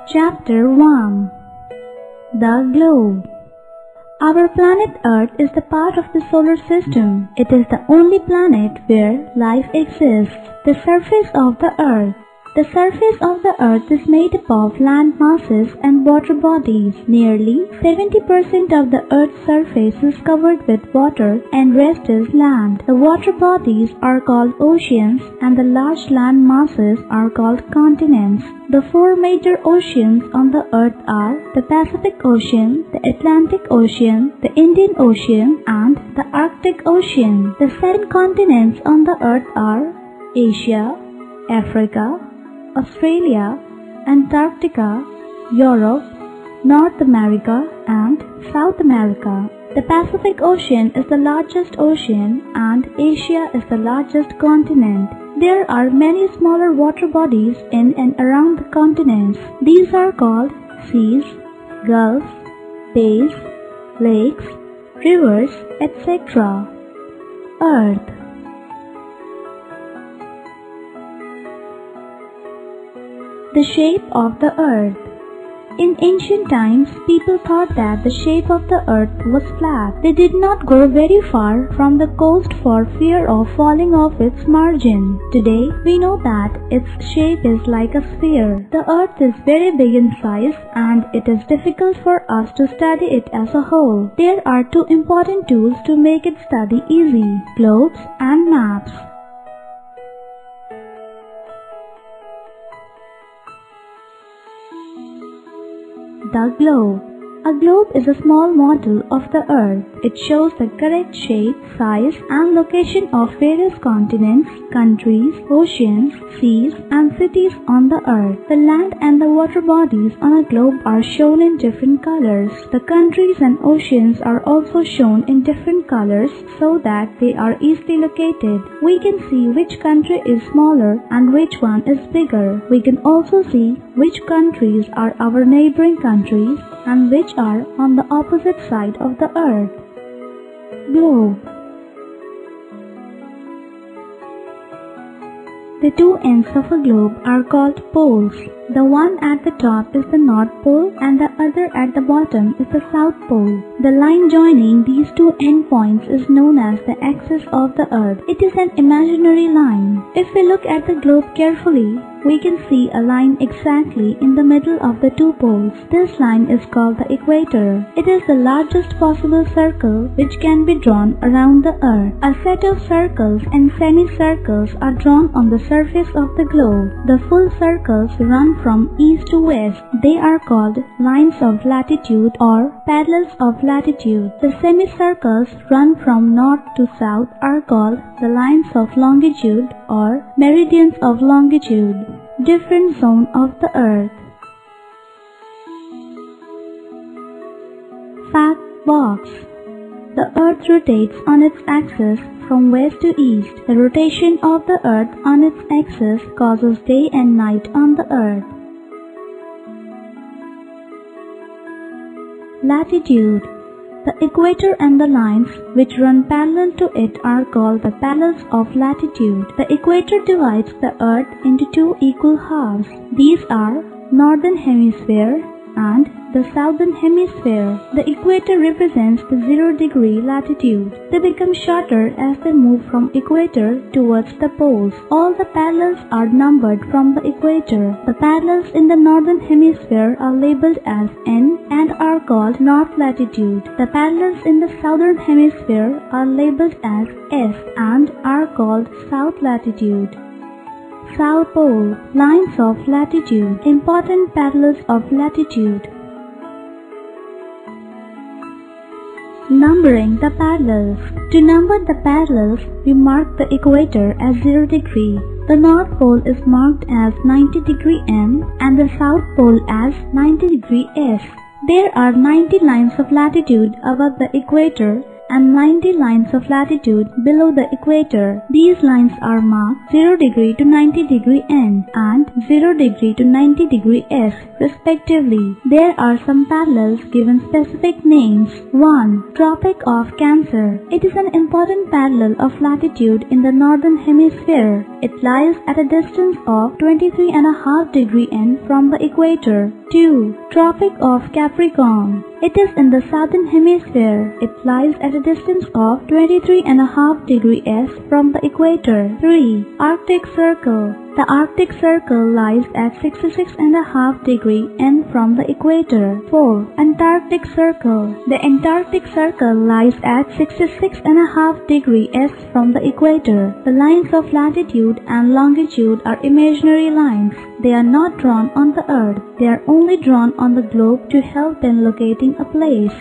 Chapter 1. The Globe. Our planet Earth is the part of the solar system. It is the only planet where life exists. The surface of the Earth. The surface of the Earth is made up of land masses and water bodies. Nearly 70% of the Earth's surface is covered with water and rest is land. The water bodies are called oceans and the large land masses are called continents. The four major oceans on the Earth are the Pacific Ocean, the Atlantic Ocean, the Indian Ocean, and the Arctic Ocean. The 7 continents on the Earth are Asia, Africa, Australia, Antarctica, Europe, North America, and South America. The Pacific Ocean is the largest ocean and Asia is the largest continent. There are many smaller water bodies in and around the continents. These are called seas, gulfs, bays, lakes, rivers, etc. Earth. The shape of the Earth. In ancient times, people thought that the shape of the Earth was flat. They did not go very far from the coast for fear of falling off its margin. Today, we know that its shape is like a sphere. The Earth is very big in size and it is difficult for us to study it as a whole. There are 2 important tools to make its study easy: globes and maps. The globe. A globe is a small model of the Earth. It shows the correct shape, size, and location of various continents, countries, oceans, seas, and cities on the Earth. The land and the water bodies on a globe are shown in different colors. The countries and oceans are also shown in different colors so that they are easily located. We can see which country is smaller and which one is bigger. We can also see which countries are our neighboring countries and which are on the opposite side of the Earth. Globe. The 2 ends of a globe are called poles. The one at the top is the North Pole and the other at the bottom is the South Pole. The line joining these 2 endpoints is known as the axis of the Earth. It is an imaginary line. If we look at the globe carefully, we can see a line exactly in the middle of the 2 poles. This line is called the equator. It is the largest possible circle which can be drawn around the Earth. A set of circles and semicircles are drawn on the surface of the globe. The full circles run from east to west. They are called lines of latitude or parallels of latitude. The semicircles run from north to south are called the lines of longitude or meridians of longitude. Different zone of the Earth. Fact box. The Earth rotates on its axis from west to east. The rotation of the Earth on its axis causes day and night on the Earth. Latitude. The equator and the lines which run parallel to it are called the parallels of latitude. The equator divides the Earth into 2 equal halves. These are Northern Hemisphere and the Southern Hemisphere. The equator represents the 0-degree latitude. They become shorter as they move from equator towards the poles. All the parallels are numbered from the equator. The parallels in the Northern Hemisphere are labeled as N and are called north latitude. The parallels in the Southern Hemisphere are labeled as S and are called south latitude. South Pole. Lines of latitude. Important parallels of latitude. Numbering the parallels. To number the parallels, we mark the equator as 0 degree. The North Pole is marked as 90 degree N and the South Pole as 90 degree S. There are 90 lines of latitude above the equator and 90 lines of latitude below the equator. These lines are marked 0 degree to 90 degree N and 0 degree to 90 degree S respectively. There are some parallels given specific names. 1. Tropic of Cancer. It is an important parallel of latitude in the northern hemisphere. It lies at a distance of 23.5 degree N from the equator. 2. Tropic of Capricorn. It is in the southern hemisphere. It lies at a distance of 23.5 degree S from the equator. 3. Arctic Circle. The Arctic Circle lies at 66.5 degree N from the equator. 4. Antarctic Circle. The Antarctic Circle lies at 66.5 degree S from the equator. The lines of latitude and longitude are imaginary lines. They are not drawn on the earth. They are only drawn on the globe to help in locating a place.